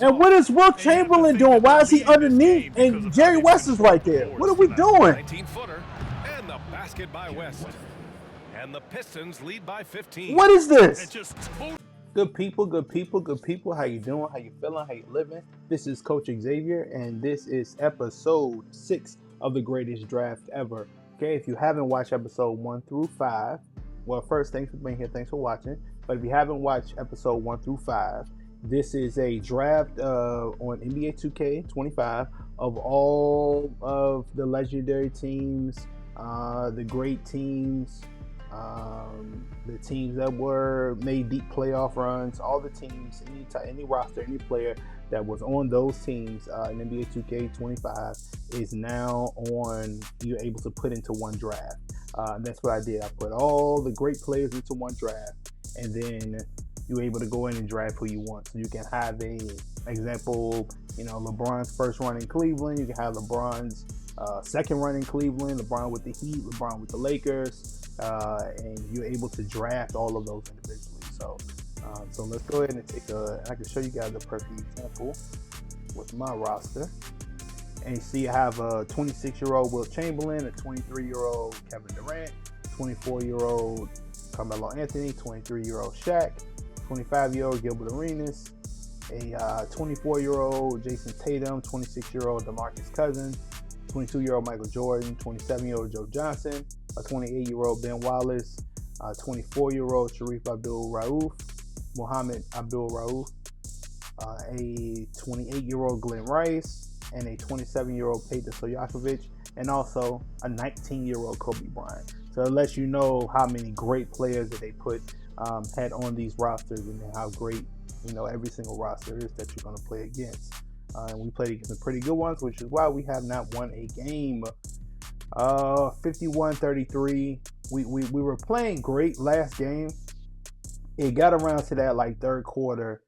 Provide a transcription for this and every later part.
And what is Will Chamberlain doing? Why is he underneath? And Jerry West is right there. What are we doing? 19-footer, and the basket by West. And the Pistons lead by 15. What is this? Good people, good people, good people. How you doing? How you feeling? How you living? This is Coach Xavier, and this is episode 6 of the greatest draft ever. Okay, if you haven't watched episode 1 through 5, well, first, thanks for being here. Thanks for watching. But if you haven't watched episode 1 through 5, this is a draft on NBA2K25 of all of the legendary teams, the great teams, the teams that were made deep playoff runs, all the teams, any roster, any player that was on those teams in NBA 2K25 is now on. You're able to put into one draft. That's what I did. I put all the great players into one draft, and then you're able to go in and draft who you want. So you can have a example, LeBron's first run in Cleveland. You can have LeBron's second run in Cleveland, LeBron with the Heat, LeBron with the Lakers, and you're able to draft all of those individually. So let's go ahead and I can show you guys a perfect example with my roster. And you see I have a 26-year-old Will Chamberlain, a 23-year-old Kevin Durant, 24-year-old Carmelo Anthony, 23-year-old Shaq, 25-year-old Gilbert Arenas, a 24-year-old Jason Tatum, 26-year-old DeMarcus Cousins, 22-year-old Michael Jordan, 27-year-old Joe Johnson, a 28-year-old Ben Wallace, a 24-year-old Sharif Abdul-Rauf, Mohammed Abdul-Rauf, a 28-year-old Glenn Rice, and a 27-year-old Peja Stojakovic, and also a 19-year-old Kobe Bryant. So it lets you know how many great players that they had on these rosters, and how great every single roster is that you're going to play against. And we played against some pretty good ones, which is why we have not won a game. 51-33. We were playing great last game. It got around to that third quarter.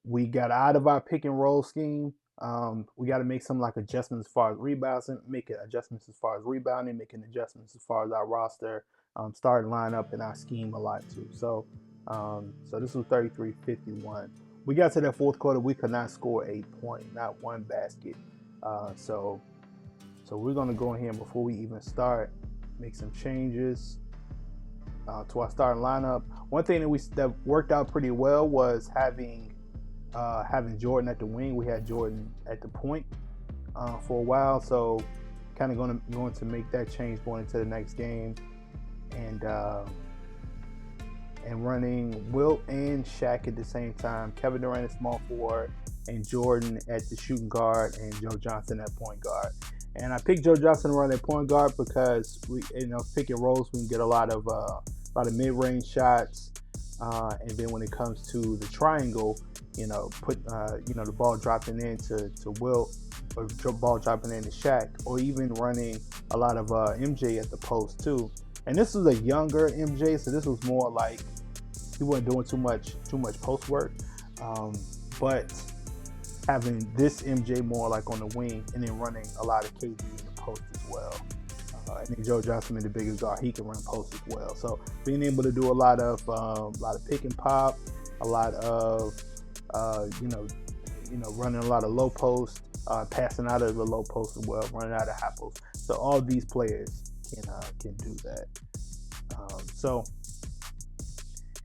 We got out of our pick and roll scheme. We got to make some adjustments as far as rebounds, and making adjustments as far as rebounding, making adjustments as far as our roster, starting lineup and our scheme a lot too. So this was 33-51. We got to that fourth quarter. We could not score a point, not one basket. So we're gonna go in here before we even start, make some changes to our starting lineup. One thing that worked out pretty well was having Jordan at the wing. We had Jordan at the point for a while, so kind of going to make that change going into the next game, and running Wilt and Shaq at the same time. Kevin Durant at small forward, and Jordan at the shooting guard, and Joe Johnson at point guard. And I picked Joe Johnson to run at point guard because we, pick and rolls, we can get a lot of mid-range shots, and then when it comes to the triangle, put the ball dropping in to Wilt, or ball dropping in to Shaq, or even running a lot of MJ at the post too. And this was a younger MJ, so this was more like he wasn't doing too much post work, but having this MJ more like on the wing, and then running a lot of KD in the post as well. And then Joe Johnson in the bigger guard, he can run post as well. So being able to do a lot of pick and pop, a lot of running a lot of low post, passing out of the low post as well, running out of high post. So all these players can do that.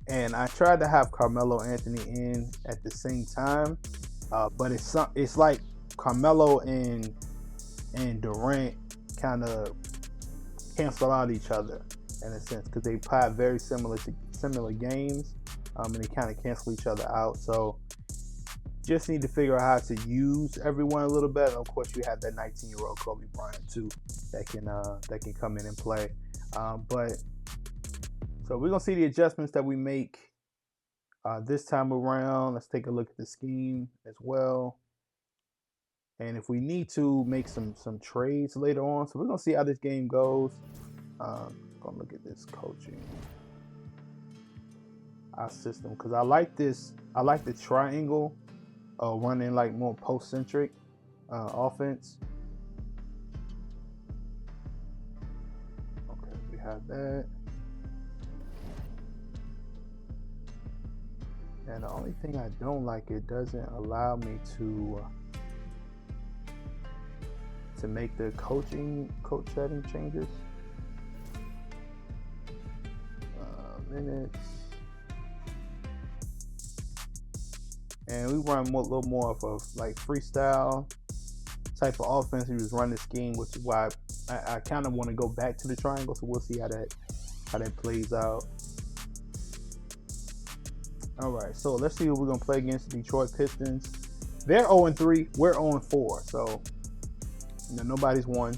And I tried to have Carmelo Anthony in at the same time, but it's like Carmelo and Durant kind of cancel out each other in a sense, because they play very similar games, and they kind of cancel each other out. So just need to figure out how to use everyone a little better. Of course, you have that 19-year-old Kobe Bryant too that can come in and play. So we're gonna see the adjustments that we make this time around. Let's take a look at the scheme as well, and if we need to make some trades later on. So we're gonna see how this game goes. Gonna look at this coaching, our system, because I like this. I like the triangle, running more post-centric offense. Okay, we have that. And the only thing I don't like, it doesn't allow me to make the coach setting changes. Minutes. And we run a little more of a like freestyle type of offense. We was running the scheme, which is why I kind of want to go back to the triangle. So we'll see how that plays out. All right, so let's see who we're gonna play against. The Detroit Pistons. They're 0-3. We're 0-4. So nobody's won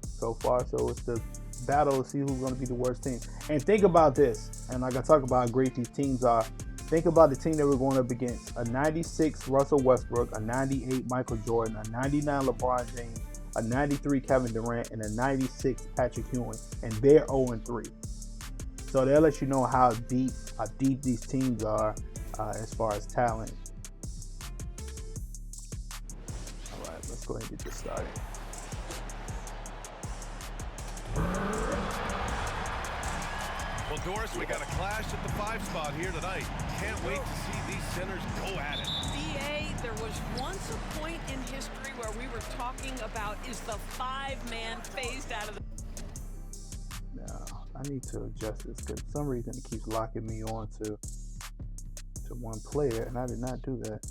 so far. So it's the battle to see who's gonna be the worst team. And think about this. And like I talk about how great these teams are. Think about the team that we're going up against. A 96 Russell Westbrook, a 98 Michael Jordan, a 99 LeBron James, a 93 Kevin Durant, and a 96 Patrick Ewing. And they're 0-3. So they'll let you know how deep these teams are as far as talent. All right, let's go ahead and get this started. Well, Doris, we got a clash at the 5 spot here tonight. Can't wait to see these centers go at it. BA, there was once a point in history where we were talking about, is the 5-man phased out of the... Now, I need to adjust this because for some reason it keeps locking me on to one player, and I did not do that.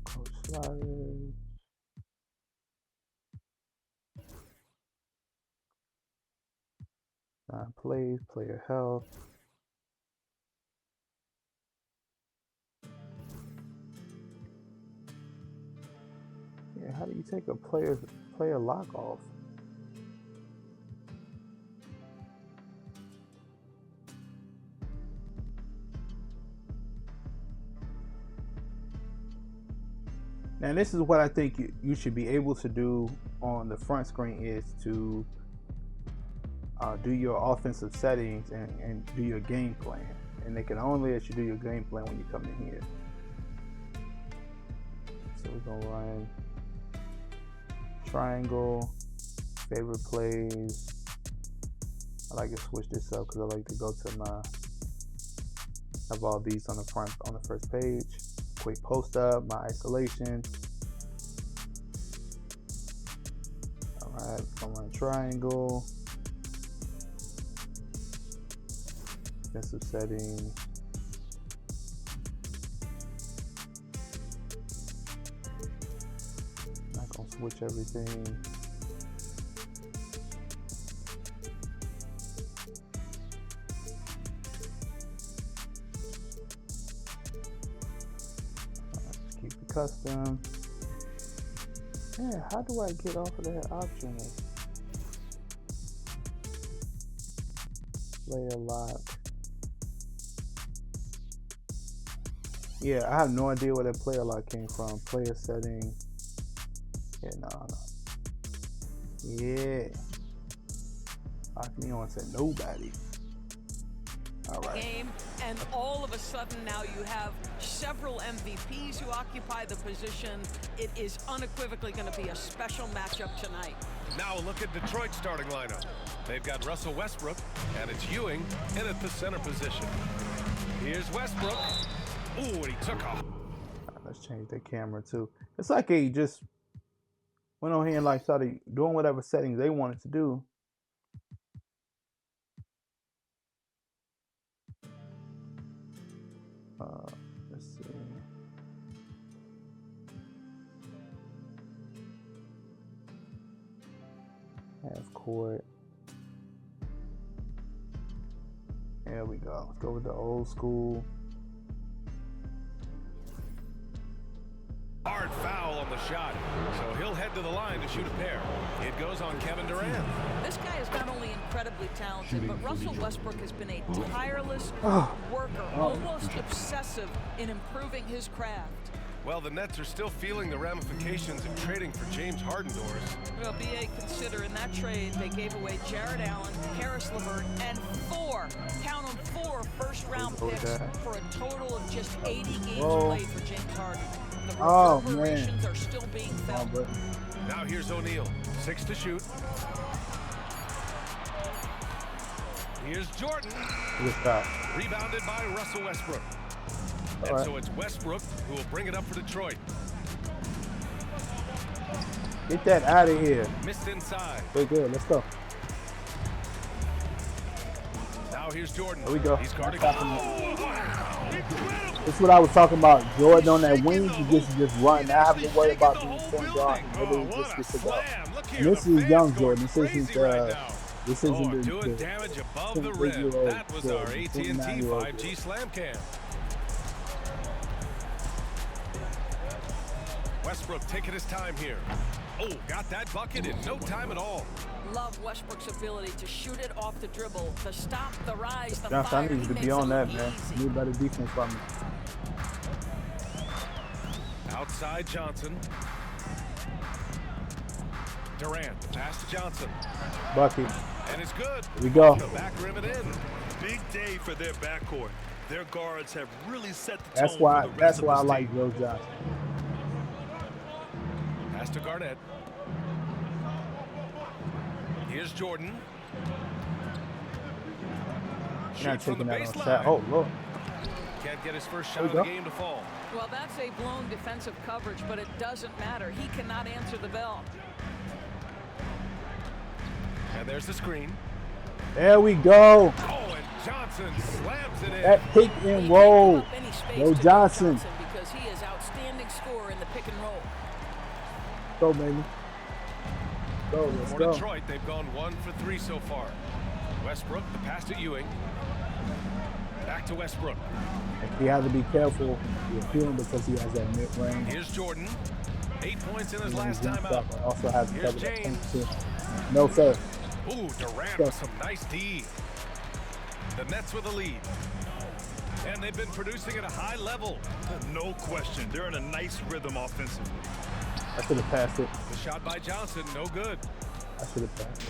Coach sliders. Plays, player health. Yeah, how do you take a player lock off? Now this is what I think you should be able to do on the front screen, is to do your offensive settings and do your game plan. And they can only let you do your game plan when you come in here. So we're gonna run triangle, favorite plays. I like to switch this up because I like to go to have all these on the first page. Quick post up, my isolation. All right, I'm on triangle. Defensive settings. Not gonna switch everything. Just keep it custom. Yeah, how do I get off of that option? Player lock. Yeah, I have no idea where that player lock came from. Player setting. Yeah, no. Yeah. Lock me on to nobody. All right. Game, and all of a sudden now you have several MVPs who occupy the position. It is unequivocally going to be a special matchup tonight. Now a look at Detroit's starting lineup. They've got Russell Westbrook, and it's Ewing in at the center position. Here's Westbrook. Ooh, and he took off. Let's change the camera too. It's like he just went on here and like started doing whatever settings they wanted to do. Let's see. Half court. There we go. Let's go with the old school. Hard foul on the shot, so he'll head to the line to shoot a pair. It goes on Kevin Durant. This guy is not only incredibly talented, but Russell Westbrook has been a tireless worker, almost obsessive in improving his craft. Well, the Nets are still feeling the ramifications of trading for James Harden, Doris. Well, BA, consider in that trade they gave away Jared Allen, Harris LeVert, and 4 first-round picks for a total of just 80 games played for James Harden. The reverberations are still being felt. Now here's O'Neal, 6 to shoot. Here's Jordan. Good shot. Rebounded by Russell Westbrook. And right. so it's Westbrook who will bring it up for Detroit. Get that out of here. Missed inside. Very good. Let's go. Now here's Jordan. There we go. He's guarding. That's what I was talking about. Jordan on that wing, he gets to just run. Not having to worry about being point guard. Literally just gets to go. And this is young Jordan. This isn't doing damage above the rim. That was our AT&T 5G slam cam. Westbrook taking his time here. Oh, got that bucket in no time at all. Love Westbrook's ability to shoot it off the dribble, to stop the rise, the Johnson, fire. I need to be on that, man. Need better defense from me. Outside Johnson. Durant, pass to Johnson. Bucket. And it's good. Here we go. The back rim it in. Big day for their backcourt. Their guards have really set the tone. That's why I like Joe Johnson. Pass to Garnett. Here's Jordan. Not Shoots from the taking that on baseline. shot. Oh, look. Can't get his first shot of the game to fall. Well, that's a blown defensive coverage, but it doesn't matter. He cannot answer the bell. And there's the screen. There we go. Oh, and Johnson slams it in. That pick and roll. Joe Johnson. Because he is outstanding scorer in the pick and roll. Go, baby. Go, let's For go. Detroit, they've gone 1 for 3 so far. Westbrook, the pass to Ewing. Back to Westbrook. He has to be careful with him because he has that mid-range. Here's Jordan. 8 points in his last time out. Also has to Here's cover that James. too. No, sir. Ooh, Durant with some nice D. The Nets with a lead. And they've been producing at a high level. No question. They're in a nice rhythm offensively. I should have passed it. The shot by Johnson, no good. I should have passed it.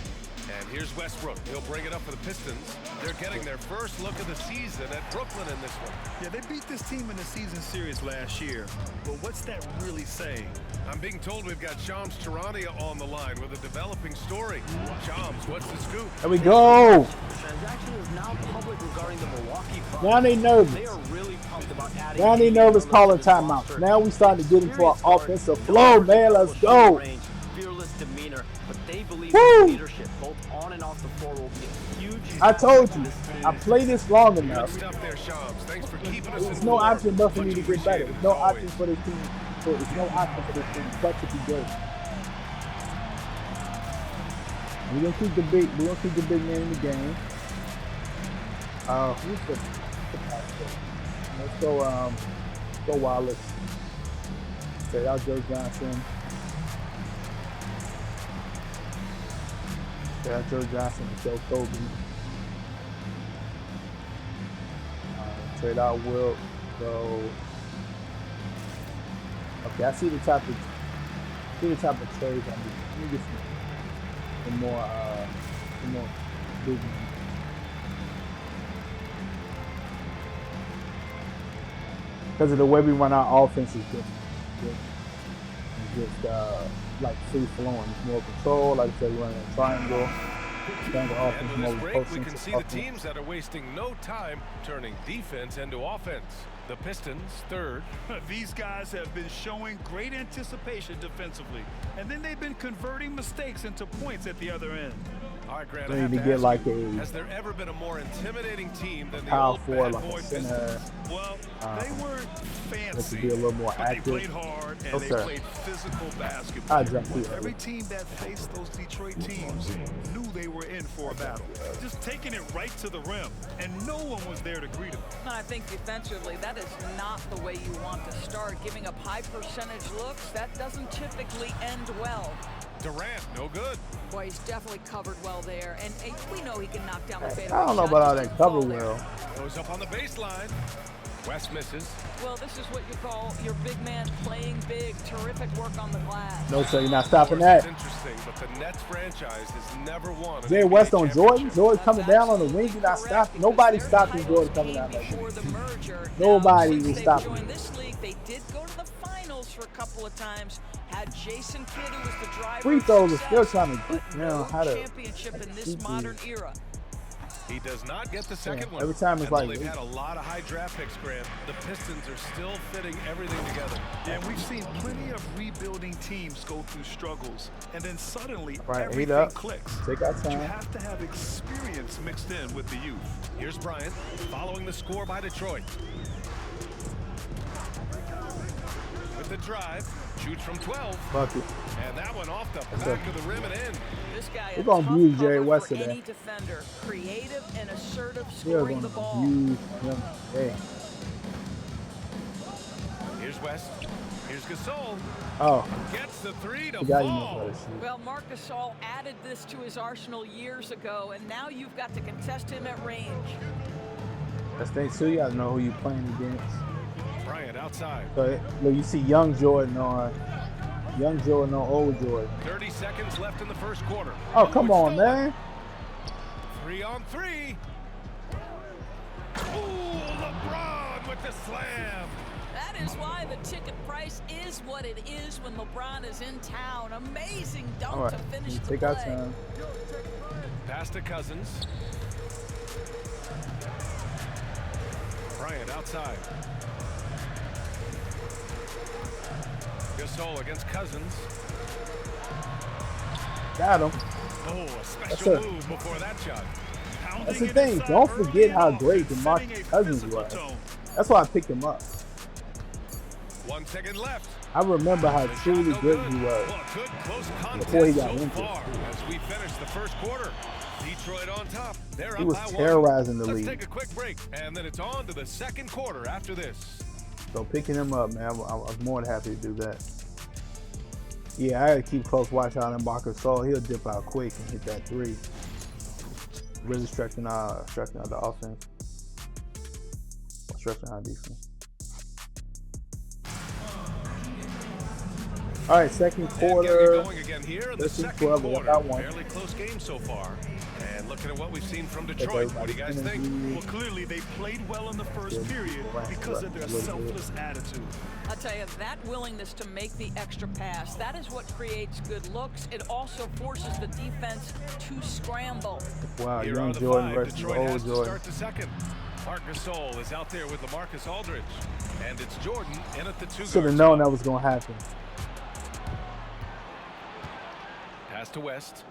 And here's Westbrook. He'll bring it up for the Pistons. They're getting their first look of the season at Brooklyn in this one. Yeah, they beat this team in the season series last year. But what's that really saying? I'm being told we've got Shams Charania on the line with a developing story. Shams, what's the scoop? There we go. Transaction is now public regarding the Milwaukee Bucks. Now they nervous. They are really pumped about adding. Now they nervous calling timeouts. Now we starting to get into our offensive flow, man. Let's go. Fearless demeanor, but they believe Woo! leadership, both on and off the floor, will be a huge. I told you, I played this long Good enough. stuff there, Shams. Thanks for keeping us There's in no form. option but for me Much to get better. appreciated, There's no as always. option for this team. There's no option for this team but to be good. We're gonna keep the big man in the game. Who's the pass player? Let's go Wallace. Straight out Joe Johnson. Straight out Joe Johnson and Joe Kobe. Trade out Wilt. So okay, I see the type of trades I need. Let me get some more big men. Because of the way we run our offense is just like free flowing. It's more control. Like I said, we run a triangle. And with this break, we can see the teams that are wasting no time turning defense into offense. The Pistons, third. These guys have been showing great anticipation defensively, and then they've been converting mistakes into points at the other end. All right, Grant, We I have need to to get ask like you, a has there ever been a more intimidating team than the power old forward, bad like boy a center. Pistons? Well, they weren't Let's fancy, be a little more but they active. played hard and they Okay. played physical basketball. I jump here. Every team that faced those Detroit teams knew they were in for a battle. Just taking it right to the rim, and no one was there to greet them. And I think defensively, that is not the way you want to start. Giving up high percentage looks, that doesn't typically end well. Durant, no good. Boy, he's definitely covered well there. And we know he can knock down the fadeaway I don't know shot, about all just that didn't cover fall there. well. Goes up on the baseline. West misses. Well, this is what you call your big man playing big. Terrific work on the glass. No, sir, you're not stopping It's that. interesting, but the Nets franchise has never won an Jay NBA West on Jordan. championship. Jordan coming down on the wing. You're not Correct, stopping. because Nobody's their stopping titles Jordan coming came down that before wing. the merger. Nobody Now, since is they've stopping joined him. this league, they did go to the finals for a couple of times. Had Jason Kidd, who was the driver. Free of throws are success, still trying to but you know no how to championship in this shoot modern these. era. He does not get the second one. Every time it's like they've had a lot of high draft picks, Grant. The Pistons are still fitting everything together. And we've seen plenty of rebuilding teams go through struggles, and then suddenly right, everything clicks. Take our But you time. have to have experience mixed in with the youth. Here's Bryant following the score by Detroit. With the drive, shoots from 12. Bucket. And that one off the back of the rim and in. This guy We're is gonna tough abuse cover Jerry West for today. any defender. Creative and assertive We're scoring gonna the ball. abuse him. Hey. Here's West. Here's Gasol. Oh, Gets the three to the guy you know fall. how to shoot. Well, Marc Gasol added this to his arsenal years ago, and now you've got to contest him at range. That's the thing too. You gotta know who you playing against. Bryant outside. So look, you see young Jordan on old Jordan. 30 seconds left in the first quarter. Oh, come on, Stolen. man. 3 on 3. Ooh, LeBron with the slam. That is why the ticket price is what it is when LeBron is in town. Amazing dunk All right, to finish the take play. our time. Pass to Cousins. Bryant outside. Gasol against Cousins. Got him. Oh, a That's special it. move before that shot. That's the thing. Don't forget how great DeMarcus Cousins was. That's why I picked him up. 1 second left. I remember how The shot truly no good good. he was. Well, good close contest Before he got so injured. far as we finish the first quarter. Detroit on top. They're He up was by 1. terrorizing the Let's league. take a quick break, and then it's on to the second quarter after this. So picking him up, man, I was more than happy to do that. Yeah, I gotta keep close watch out on Marcus Gasol. He'll dip out quick and hit that three. Really stretching out the offense. Stretching our defense. All right, second And getting quarter. it going again here in the This is second 12, we quarter. got one. Fairly close game so far. And looking at what we've seen from Take Detroit, what do you guys everybody's think? energy. Well, clearly they played well in the first period because of their selfless attitude. I'll tell you, that willingness to make the extra pass, that is what creates good looks. It also forces the defense to scramble. Wow, Here young are the Jordan 5. versus Detroit old has to Jordan. start the second. Marc Gasol is out there with LaMarcus Aldridge. And it's Jordan in at the 2 Should have guard known spot. that was gonna happen. Pass to West.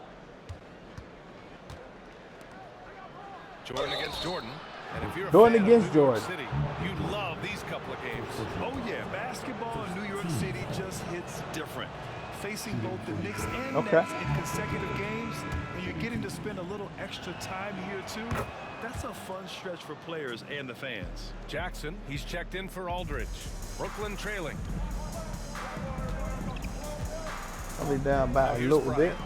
Jordan against Jordan. And if you're a Jordan fan against of New York Jordan. City, you love these couple of games. Oh yeah, basketball in New York City just hits different. Facing both the Knicks and Okay. Nets in consecutive games, and you're getting to spend a little extra time here too. That's a fun stretch for players and the fans. Jackson, he's checked in for Aldridge. Brooklyn trailing. Probably down by a Here's little bit. Bryant.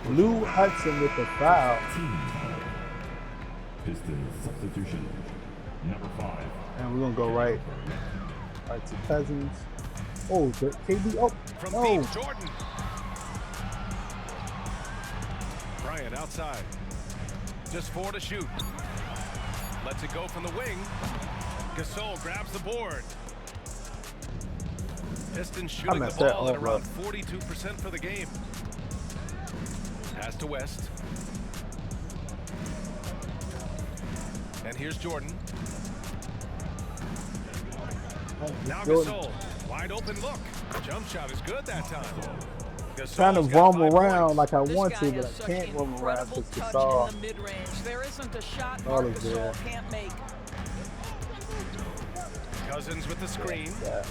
Lou Hudson with the foul. Pistons substitution number 5. And we're gonna go right to Cousins. Oh, KD. Oh, From no. deep, Jordan. Bryant outside. Just 4 to shoot. Lets it go from the wing. Gasol grabs the board. Pistons shooting the messed that ball at all around up. 42% for the game. Pass to West. And here's Jordan. Now Gasol. Wide open look. Jump shot is good that time. Gasol's Trying to got roam 5 around points. like I This want guy to, has but I such can't roam around incredible because touch Gasol. in the mid-range. There isn't a shot All Marc is there. Gasol can't make. Cousins with the screen. Yeah.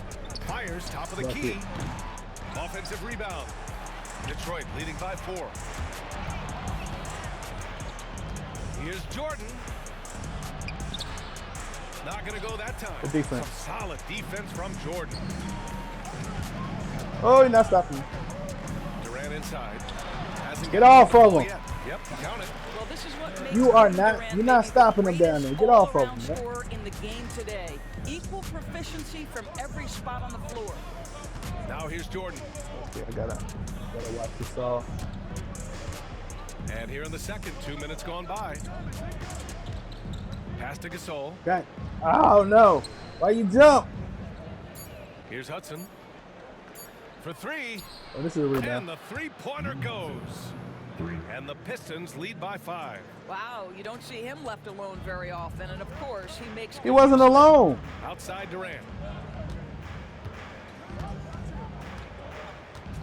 Fires top of the That's key. it. Offensive rebound. Detroit leading by 4. Here's Jordan. Not going to go that time. Good defense. Some solid defense from Jordan. Oh, you're not stopping me. Durant inside. Hasn't Get gotten off the of ball him. yet. Yep, count it. Well, this is what makes You are Kevin not- Durant you're not maybe stopping the him down there. greatest Get off of all-around him, man. scorer in the game today. Equal proficiency from every spot on the floor. Now here's Jordan. Okay, I gotta watch this all. And here in the second, 2 minutes gone by. Pass to Gasol. Okay. Oh no! Why you jump? Here's Hudson. for three. Oh, this is a And rebound. the three-pointer goes. And the Pistons lead by 5. Wow, you don't see him left alone very often. And, of course, he makes... He wasn't alone. Outside Durant.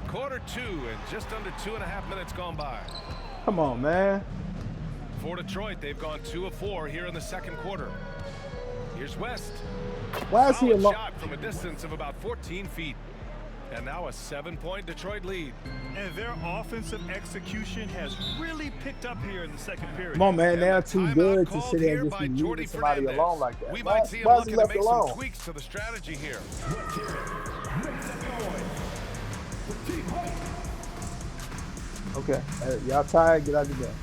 Quarter 2 and just under 2.5 minutes gone by. Come on, man. For Detroit, they've gone 2 of 4 here in the second quarter. Here's West. Why is he Solid alone? shot from a distance of about 14 feet. And now a 7-point Detroit lead. And their offensive execution has really picked up here in the second period. Come on, man. And They're the too timeout good to called sit there here and just by be Jordy leaving somebody Fernandez. alone like that. We Why, might see him why is he looking to left make some alone? tweaks to the strategy here. Okay, y'all tired? Get out the game.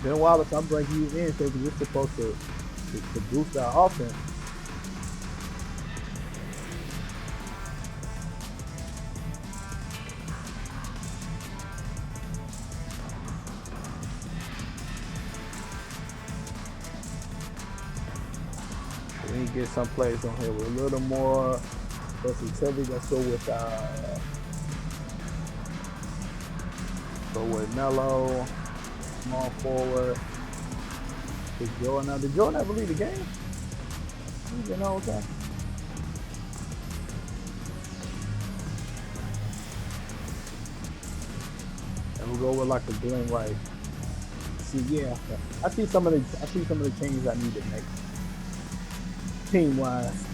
Ben Wallace, I'm bringing you in because you're supposed to boost our offense. We need to get some plays on here with a little more versatility. Let's go with Melo, small forward. Did Jordan ever lead the game? He's been all the time. And we'll go with like a Glenn Wright. See, yeah, I see some of the changes I need to make. Team-wise.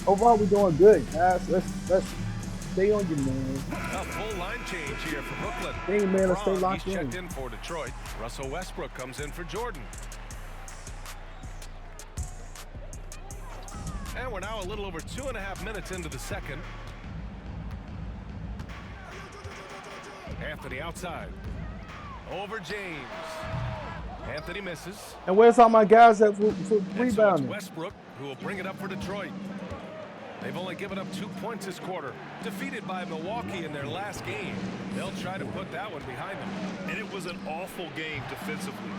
Overall, we're doing good, guys. Let's stay on your man. A full line change here for Brooklyn. Hey, man, let's stay LeBron, locked he's in. checked in for Detroit. Russell Westbrook comes in for Jordan. And we're now a little over 2.5 minutes into the second. Anthony outside. Over James. Anthony misses. And where's all my guys that for And so it's rebounding? Westbrook who will bring it up for Detroit. They've only given up 2 points this quarter. Defeated by Milwaukee in their last game. They'll try to put that one behind them. And it was an awful game defensively.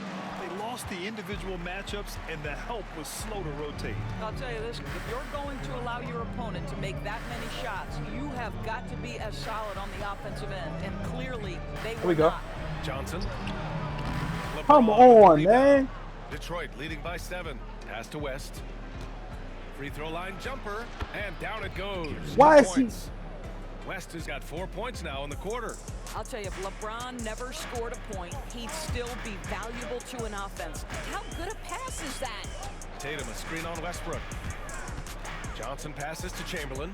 They lost the individual matchups, and the help was slow to rotate. I'll tell you this, if you're going to allow your opponent to make that many shots, you have got to be as solid on the offensive end. And clearly, they were Here we go. not. Johnson. Come LeBron on, with the man. rebound. Detroit leading by 7. Pass to West. Free throw line jumper, and down it goes. Why 2 is he- points. West has got 4 points now in the quarter. I'll tell you, if LeBron never scored a point, he'd still be valuable to an offense. How good a pass is that? Tatum, a screen on Westbrook. Johnson passes to Chamberlain.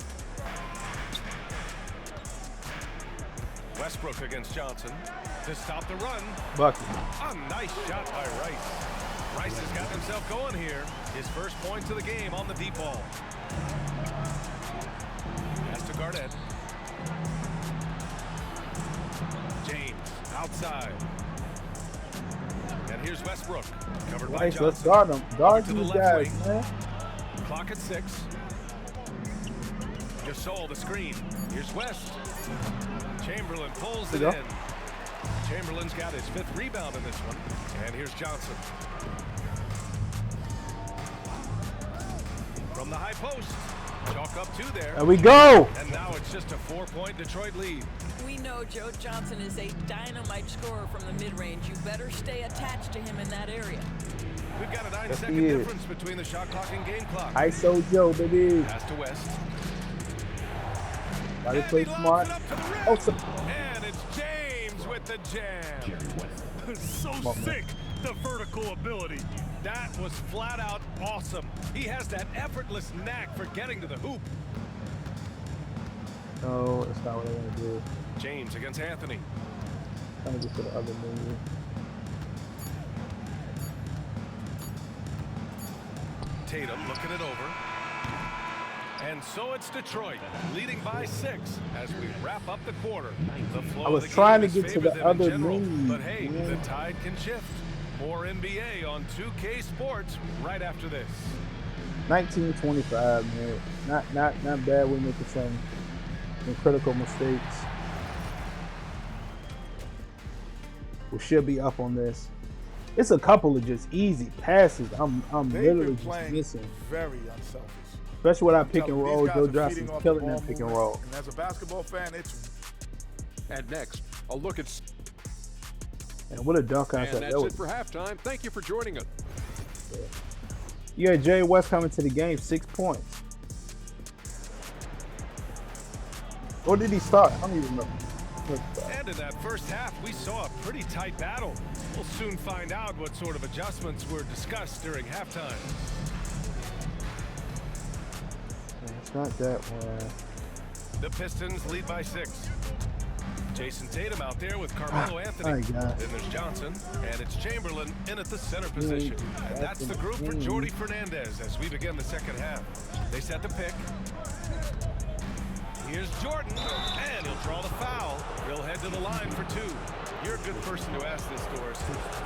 Westbrook against Johnson to stop the run. Bucket. A nice shot by Rice. Rice has got himself going here. His first points of the game on the deep ball. Pass to Garnett. James outside. And here's Westbrook. Covered by Nice, let's Johnson. guard them. Guard To the these left guys, wing. man. Clock at 6. Gasol the screen. Here's West. Chamberlain pulls it There you in. Chamberlain's got his 5th rebound in this one. And here's Johnson. From the high post. Chalk up 2 there. There we go. And now it's just a 4-point Detroit lead. We know Joe Johnson is a dynamite scorer from the mid-range. You better stay attached to him in that area. We've got a Yes, 9-second he is. difference between the shot clock and game clock. ISO Joe, baby. Pass to West. Gotta And play he lobs smart. it up to the rim. Oh, so And it's James with the jam. So on, man. sick, the vertical ability. That was flat out awesome. He has that effortless knack for getting to the hoop. no, that's not what I want to do. James against Anthony. Trying to get to the other menu. Tatum looking it over. And so it's Detroit leading by 6 as we wrap up the quarter. The flow I was of the trying game to has get to favored the them in other general, menu, But hey, man. the tide can shift. More NBA on 2K Sports right after this. 1925, man. Not bad. We're making some critical mistakes. We should be up on this. It's a couple of just easy passes. I'm They've literally been just playing missing. very unselfish. Especially when I pick Tell and them roll. these Joe guys are Johnson's feeding off killing the that ball pick and movement. roll. And as a basketball fan, it's And next, a look at. And what a dunk And contest that's that it was. for halftime. Thank you for joining us. You had Jay West coming to the game, 6 points. Or did he start? I don't even remember. And in that first half, we saw a pretty tight battle. We'll soon find out what sort of adjustments were discussed during halftime. It's not that one. The Pistons lead by 6. Jason Tatum out there with Carmelo Anthony. Then there's Johnson, and it's Chamberlain in at the center position. And that's the group for Jordy Fernandez as we begin the second half. They set the pick. Here's Jordan, and he'll draw the foul. He'll head to the line for 2. You're a good person to ask this, Doris.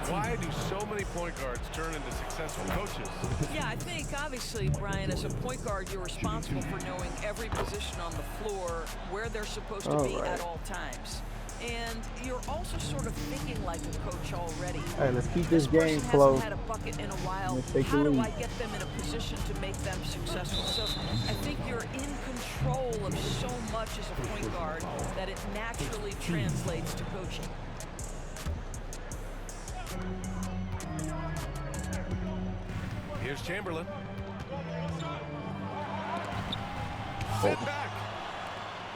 Why do so many point guards turn into successful coaches? Yeah, I think obviously, Brian, as a point guard, you're responsible for knowing every position on the floor, where they're supposed to be at all times. And you're also sort of thinking like a coach already. All right, let's keep this game person close. hasn't had a bucket in a while. Let's take How the do lead. I get them in a position to make them successful? So I think you're in control of so much as a point guard that it naturally translates to coaching. Here's Chamberlain.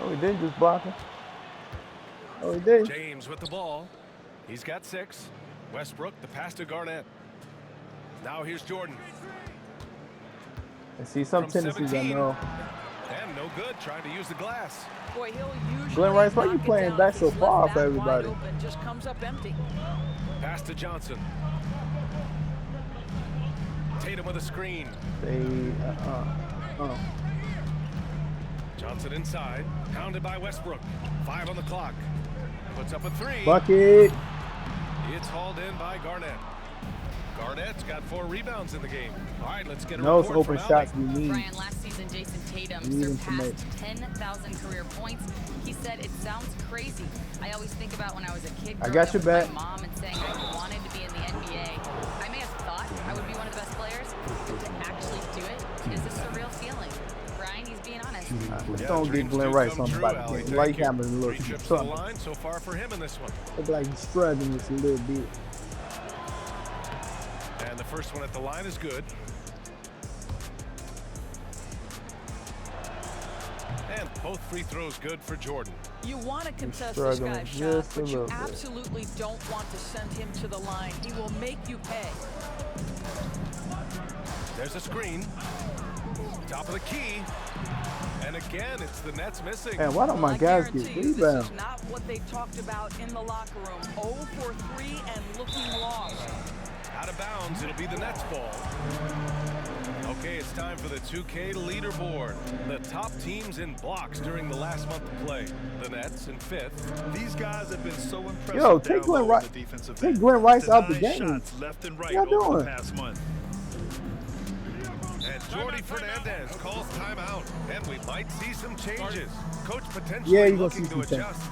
Oh, he didn't just block him. Oh, he did. James with the ball. He's got 6. Westbrook, the pass to Garnett. Now here's Jordan. I see some From tendencies I 17. know. And no good, trying to use the glass. Boy, he'll usually Glenn Rice, why you knock it playing down back if so he's far left for that everybody? wide open, just comes up empty. Pass to Johnson. Tatum with a screen. Johnson inside, pounded by Westbrook. 5 on the clock. Puts up a 3. Bucket. It's hauled in by Garnett. Garnett's got 4 rebounds in the game. All right, let's get a Those report open from shots Allie. we need. Brian, last season, Jason Tatum We need him to surpassed 10,000 career points. He said, "It sounds crazy. I always think about when I was a kid I growing got up your with back. my mom and saying I wanted to be in the NBA. I may have thought I would be one of the best players, but to actually do it is a surreal feeling." Brian, he's being honest. Let's don't get Glenn Rice on the body. Like having a little 3 trips to the trouble. line so far for him in this one. Look like he's struggling just a little bit. And the first one at the line is good. And both free throws good for Jordan. You want to contest this struggling guy's shot, just a but you little bit. absolutely don't want to send him to the line. He will make you pay. There's a screen. Top of the key. And again, it's the Nets missing. Man, why don't my I guys guarantee get you, rebounds? This is not what they talked about in the locker room. 0 for 3 and looking lost. Out of bounds, it'll be the Nets ball. Okay, it's time for the 2K leaderboard. The top teams in blocks during the last month of play. The Nets in 5th. These guys have been so impressive. Yo, take down Glenn low Rice. in the defensive Take end. Glenn Rice out the Denying game. shots left and right What y'all over the doing? past month. And Jordy Fernandez calls timeout. And we might see some changes. Coach Yeah, potentially you're gonna looking see to some changes. adjust.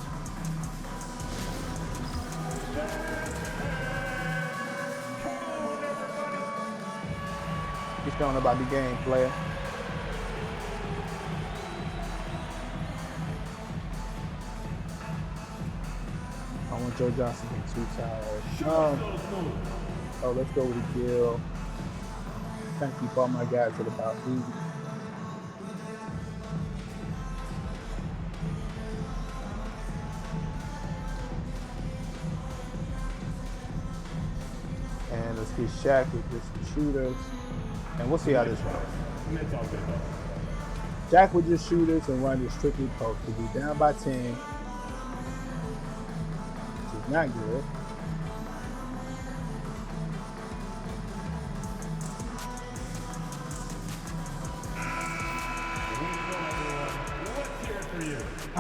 Just don't know about the game, player. I want Joe Johnson to be too tired. Oh, let's go with the kill. Trying to keep all my guys at about 80. And let's get Shaq with just the shooters. And we'll see how this goes. Shaq with just shooters and run just strictly post. To be down by 10, which is not good.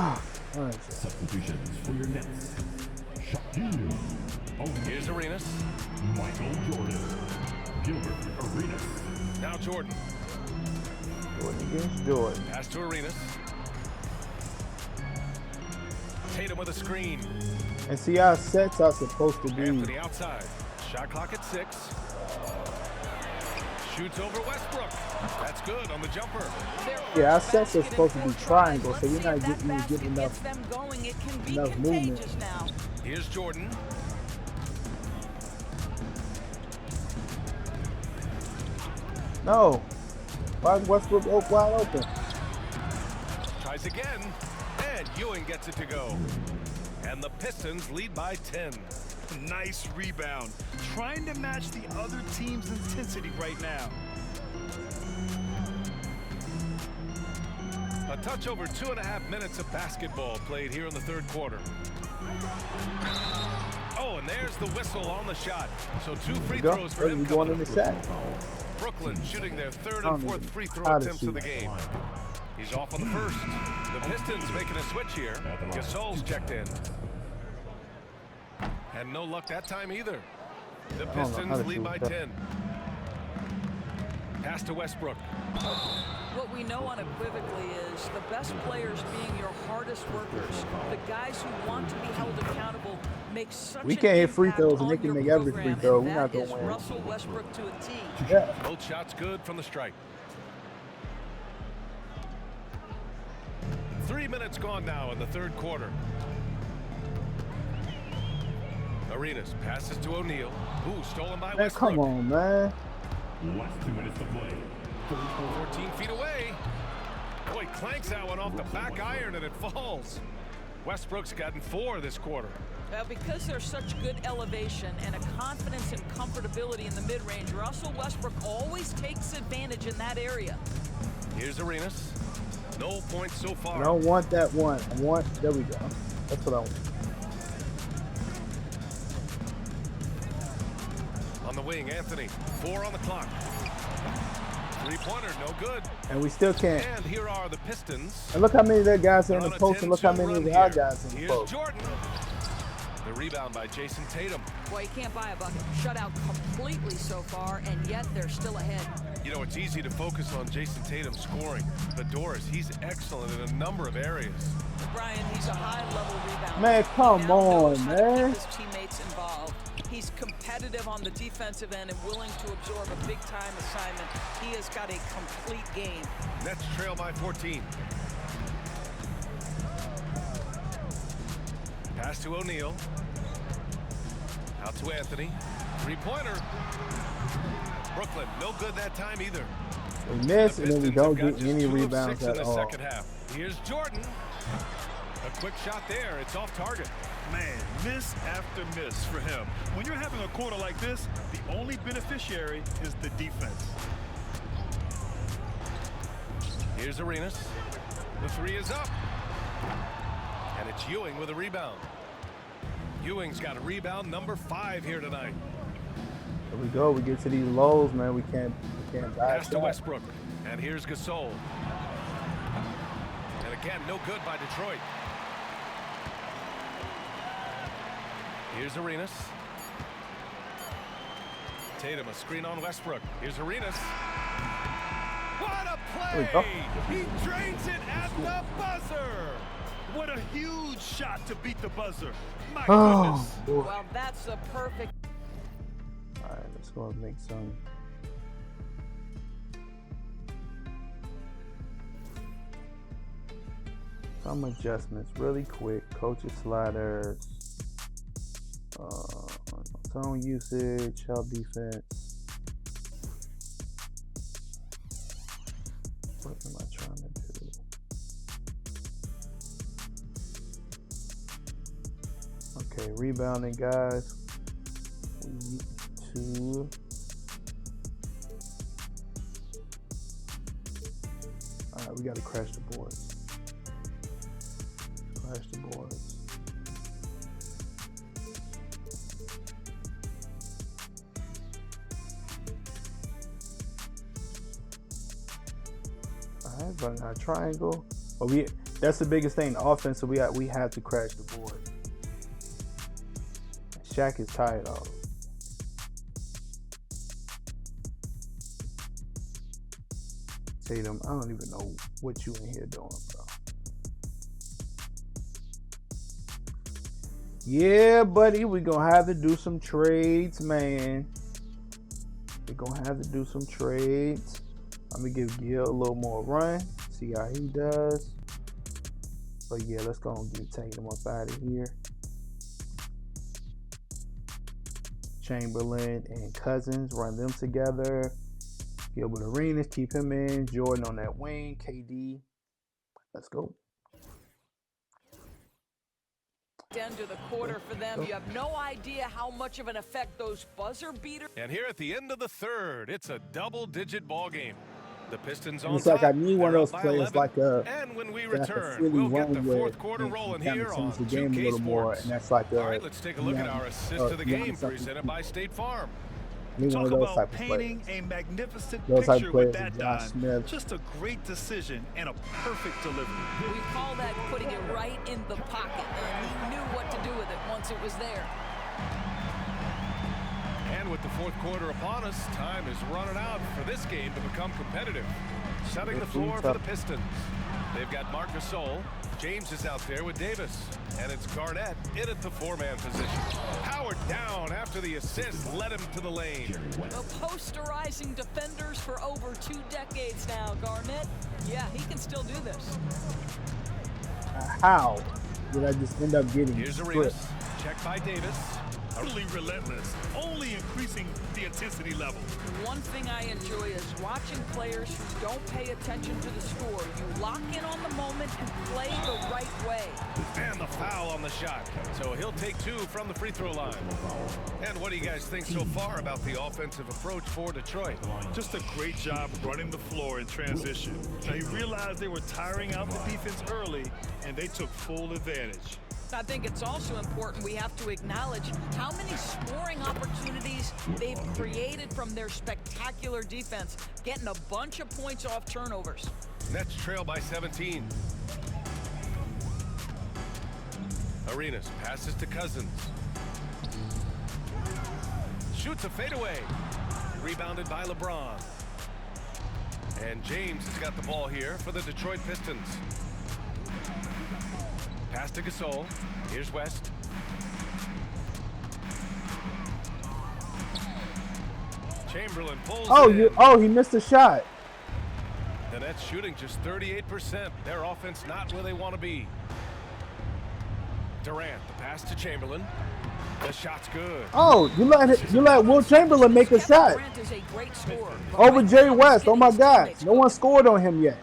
Ah, all right. Substitutions for your Nets. Shaquille Here's Arenas. Michael Jordan. Gilbert Arenas. Now Jordan. Jordan against Jordan. Pass to Arenas. Tatum with a screen. And see how sets are supposed to be. Anthony outside. Shot clock at 6. Shoots over Westbrook. That's good on the jumper. Yeah, our sets are supposed to be triangle, so you're not getting enough movement. Here's Jordan. No. Why is Westbrook wide open? Tries again, and Ewing gets it to go. And the Pistons lead by 10. Nice rebound. Trying to match the other team's intensity right now. A touch over 2.5 minutes of basketball played here in the third quarter. Oh, and there's the whistle on the shot. So 2 free throws for him. Going in the set. Brooklyn shooting their 3rd and 4th free throw attempts of the game. He's off on the first. The Pistons making a switch here. Gasol's checked in. And no luck that time either. The Pistons lead by 10. Pass to Westbrook. What we know unequivocally is the best players being your hardest workers, the guys who want to be held accountable, make such we can't hit free throws and they can make every program, free throw. We're not going to win. Russell Westbrook to a T. Yeah. Both shots good from the strike. 3 minutes gone now in the third quarter. Arenas passes to O'Neal. Ooh, stolen by Westbrook. Come on, man. Last 2 minutes to play. 14 feet away. Boy, clanks that one off the back iron and it falls. Westbrook's gotten 4 this quarter. Well, because there's such good elevation and a confidence and comfortability in the mid-range, Russell Westbrook always takes advantage in that area. Here's Arenas. No points so far. I don't want that one. There we go. That's what I want. On the wing, Anthony. 4 on the clock. 3-pointer, no good. And we still can't. And here are the Pistons. And look how many of their guys are in the post, and look how many of our guys in the Here's post. Jordan. The rebound by Jason Tatum. Boy, you can't buy a bucket. Shut out completely so far, and yet they're still ahead. You know, it's easy to focus on Jason Tatum scoring, but Doris, he's excellent in a number of areas. Brian, he's a high-level rebounder. Man, come on, man. His teammates involved. He's competitive on the defensive end and willing to absorb a big-time assignment. He has got a complete game. Nets trail by 14. Pass to O'Neal. Out to Anthony. 3-pointer. Brooklyn, no good that time either. We miss, and then we don't get any rebounds at all. Second half. Here's Jordan. A quick shot there. It's off target. Man, miss after miss for him. When you're having a quarter like this, the only beneficiary is the defense. Here's Arenas. The 3 is up. And it's Ewing with a rebound. Ewing's got a rebound number 5 here tonight. There we go. We get to these lows, man. We can't dive. Pass to Westbrook. And here's Gasol. And again, no good by Detroit. Here's Arenas. Tatum, a screen on Westbrook. Here's Arenas. What a play! He drains it at the buzzer. What a huge shot to beat the buzzer. My goodness. Boy. Well, that's a perfect. All right, let's go and make some adjustments really quick. Coach's sliders. Zone usage, help defense. What am I trying to do? Okay, rebounding, guys. We need to. Alright, we gotta crash the boards. Crash the boards. Running our triangle, but that's the biggest thing. The offense, so we have to crash the board. Shaq is tired of. Tatum, I don't even know what you in here doing, bro. Yeah, buddy, we're going to have to do some trades, man. We're going to have to do some trades. Let me give Gil a little more run. See how he does. But yeah, let's go and get Tatum up out of here. Chamberlain and Cousins, run them together. Gilbert Arenas, keep him in. Jordan on that wing. KD. Let's go. End of the quarter for them. You have no idea how much of an effect those buzzer beaters. And here at the end of the third, it's a double-digit ball game. The Pistons on It's like top. I need one of those players 11. like and when we return, we'll get the fourth quarter rolling here on the game a 2K little more, Sports. and that's like All right, let's take a look at our assist to the game presented by State Farm. Talk about painting a magnificent picture with that dime. Just a great decision and a perfect delivery. We call that putting it right in the pocket, and he knew what to do with it once it was there. And with the fourth quarter upon us, time is running out for this game to become competitive. Setting the floor for the Pistons. They've got Marc Gasol. James is out there with Davis. And it's Garnett in at the four-man position. Howard down after the assist led him to the lane. The posterizing defenders for over 2 decades now, Garnett. Yeah, he can still do this. How did I just end up getting Here's Arenas. Checked by Davis. Totally relentless, only increasing the intensity level. One thing I enjoy is watching players who don't pay attention to the score. You lock in on the moment and play the right way. And the foul on the shot. So he'll take 2 from the free throw line. And what do you guys think so far about the offensive approach for Detroit? Just a great job running the floor in transition. Now, he realized they were tiring out the defense early, and they took full advantage. I think it's also important we have to acknowledge how many scoring opportunities they've created from their spectacular defense, getting a bunch of points off turnovers. Nets trail by 17. Arenas passes to Cousins. Shoots a fadeaway. Rebounded by LeBron. And James has got the ball here for the Detroit Pistons. Pass to Gasol. Here's West. Chamberlain pulls in. He missed a shot. The Nets shooting just 38%. Their offense not where they want to be. Durant, the pass to Chamberlain. The shot's good. Oh, you let Will Chamberlain make a shot Durant is a great scorer. over Jerry West. Oh my God, no one scored on him yet.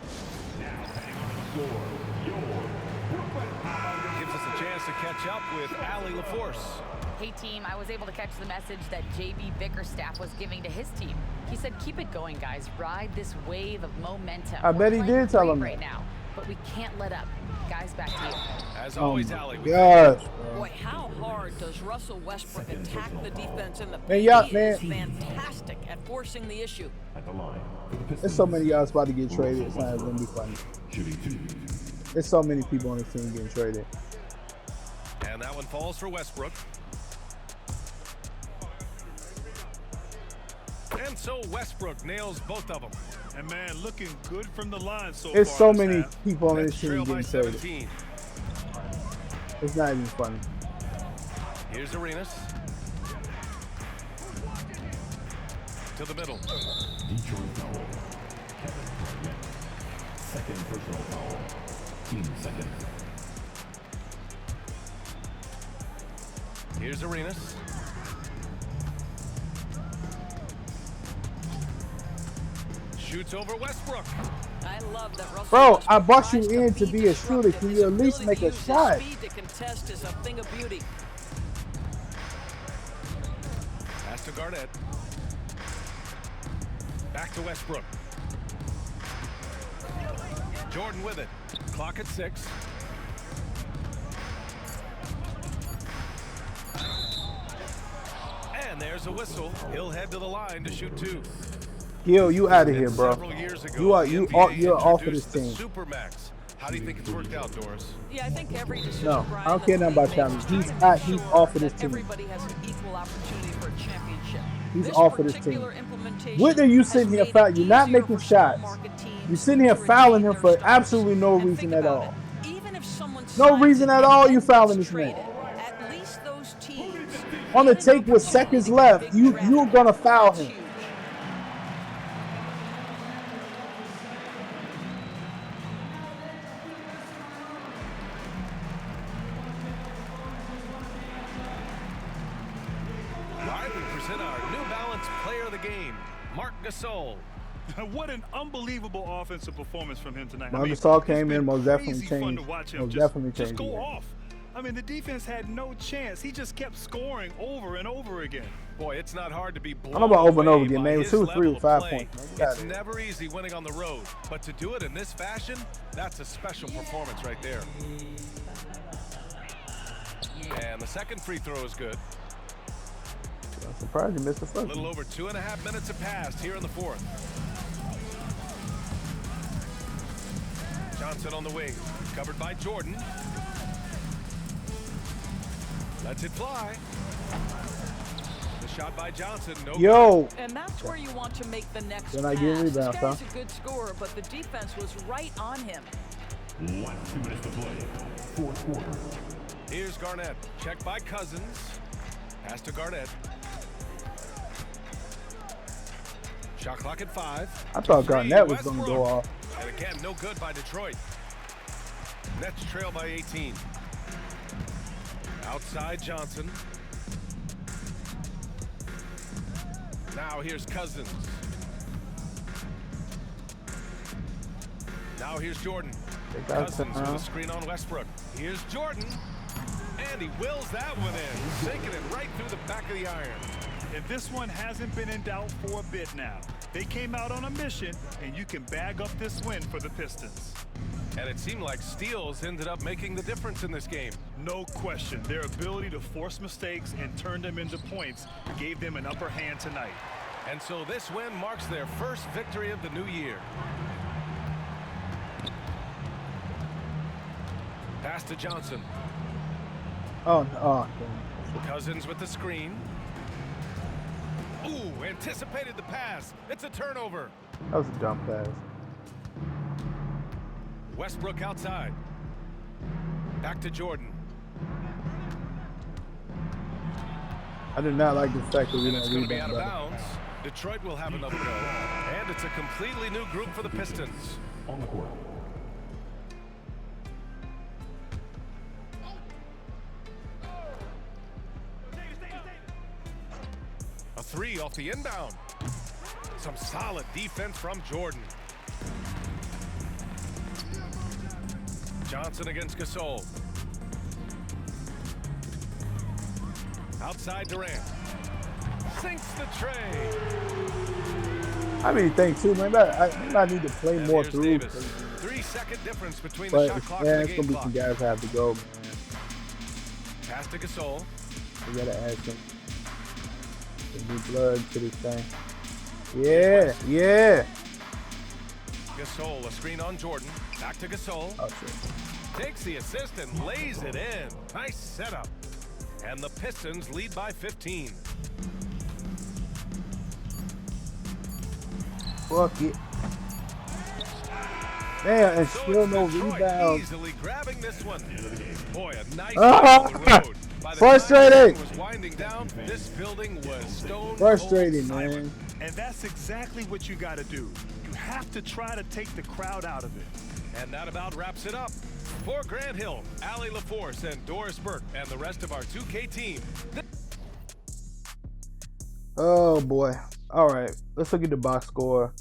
To catch up with Allie LaForce. Hey team, I was able to catch the message that JB Bickerstaff was giving to his team. He said, keep it going, guys. Ride this wave of momentum. I bet he did tell him right now, but we can't let up. Guys, back to you. As always, Allie. Gosh, boy, how hard does Russell Westbrook attack the defense in the paint? He is fantastic at forcing the issue. At the line. There's so many guys about to get traded. It's not going to be funny. There's so many people on the team getting traded. And that one falls for Westbrook. And so Westbrook nails both of them. And man, looking good from the line so There's far. So many people on this team getting traded. 17. It's not even funny. Here's Arenas. To the middle. Detroit foul. Second personal foul. 15 seconds. Here's Arenas. Shoots over Westbrook. I love that Russell. Bro, I brought you in to be a shooter. Can you at least make a shot? Speed to contest is a thing of beauty. Pass to Garnett. Back to Westbrook. Jordan with it. Clock at 6. And there's a whistle. He'll head to the line to shoot 2. Gil, you out of here, bro. You're off of this team. Supermax. How do you think it's worked out, Doris? Yeah, I think every decision. No, I don't care nothing about challenge. He's off of this team. Everybody has an equal opportunity for a championship. He's off of this team. What are you sitting here fouling? You're not making shots. You're sitting here fouling him for absolutely no reason at all. No reason at all. You fouling this man. At least on the take with seconds left. You're gonna foul him. Live, we present our New Balance Player of the Game, Marc Gasol. What an unbelievable offensive performance from him tonight. Marc Gasol came in, most definitely fun to changed. watch him Most just definitely changed. go off. I mean, the defense had no chance. He just kept scoring over and over again. Boy, it's not hard to be blown I don't know about over and over away again, by man. It was his 2, 3, level or of 5 play. points, man. It's never easy winning on the road, but to do it in this fashion, that's a special performance right there. And the second free throw is good. I'm surprised you missed the first. A little over 2.5 minutes have passed here in the fourth. Johnson on the wing, covered by Jordan. Lets it fly. The shot by Johnson, no Yo! And that's where you want to make the next Then pass. I get This rebounds, guy's a good scorer, but the defense was right on him. Last 2 minutes to play. Fourth quarter. Here's Garnett, checked by Cousins. Pass to Garnett. Shot clock at 5. I thought Garnett was going to go off. And again, no good by Detroit. Nets trail by 18. Outside Johnson. Now here's Cousins. Now here's Jordan. Cousins with a screen on Westbrook. Here's Jordan. And he wills that one in, sinking it right through the back of the iron. And this one hasn't been in doubt for a bit now. They came out on a mission, and you can bag up this win for the Pistons. And it seemed like steals ended up making the difference in this game. No question. Their ability to force mistakes and turn them into points gave them an upper hand tonight. And so this win marks their first victory of the new year. Pass to Johnson. Oh. Cousins with the screen. Ooh, anticipated the pass. It's a turnover. That was a dumb pass. Westbrook outside. Back to Jordan. I did not like the fact that we And it's going didn't to be out rebound of better. bounds. Detroit will have another go. And it's a completely new group for the Pistons. On the court. A 3 off the inbound. Some solid defense from Jordan. Johnson against Gasol. Outside Durant. Sinks the tray. I mean, think too, man. I need to play And more here's through. Davis. 3-second difference between But the shot clock and it's the gonna game be clock. some guys that have to go. Pass to Gasol. We gotta add some new blood to this thing. Yeah. Gasol, a screen on Jordan. Back to Gasol. Oh shit. Takes the assist and lays it in. Nice setup. And the Pistons lead by 15. Fuck it. Man, and So still no it's Detroit rebound. easily grabbing this one. Boy, a nice Ah! on the road. By the Frustrating. time the game was winding down, this building was stone Frustrating, cold man. silent. And that's exactly what you got to do. You have to try to take the crowd out of it. And that about wraps it up. For Grant Hill, Allie LaForce, and Doris Burke, and the rest of our 2K team. Oh boy. All right, let's look at the box score.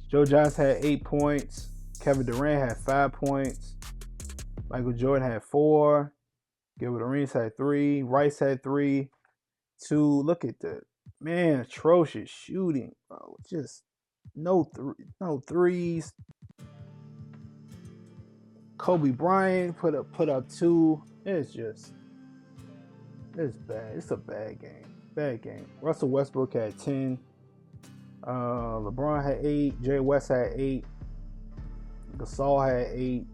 Joe Johnson had 8 points. Kevin Durant had 5 points. Michael Jordan had 4. Gilbert Arenas had 3. Rice had 3. 2. Look at the man, atrocious shooting, bro. Just no threes. Kobe Bryant put up 2. It's bad. It's a bad game. Bad game. Russell Westbrook had 10. LeBron had 8. Jay West had 8. Gasol had 8.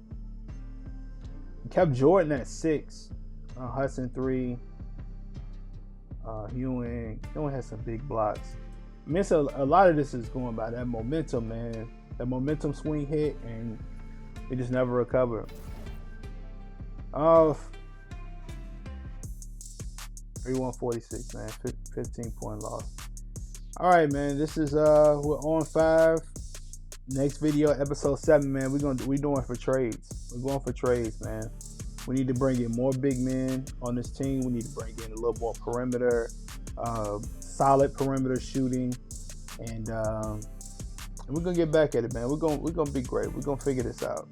Kept Jordan at 6. Hudson 3. Ewing had some big blocks. I mean, so a lot of this is going by that momentum, man. That momentum swing hit, and they just never recovered. 31-46, man. 15-point loss. All right, man. This is we're on 5. Next video, episode 7, man. We doing for trades. We're going for trades, man. We need to bring in more big men on this team. We need to bring in a little more perimeter, solid perimeter shooting, and we're gonna get back at it, man. We're gonna be great. We're gonna figure this out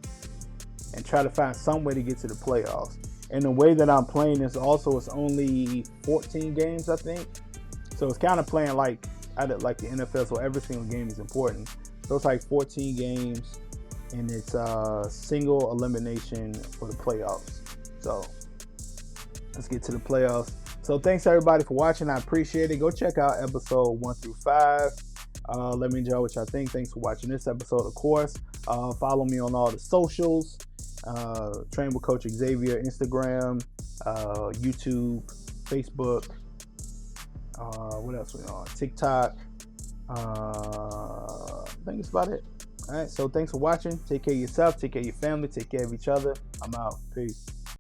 and try to find some way to get to the playoffs. And the way that I'm playing this also is only 14 games, I think. So it's kind of playing like the NFL. So every single game is important. So it's like 14 games, and it's single elimination for the playoffs. So let's get to the playoffs. So thanks everybody for watching. I appreciate it. Go check out episode 1 through 5. Let me know what y'all think. Thanks for watching this episode, of course. Follow me on all the socials. Train with Coach Xavier, Instagram, YouTube, Facebook. What else we on? TikTok. I think that's about it. All right. So thanks for watching. Take care of yourself. Take care of your family. Take care of each other. I'm out. Peace.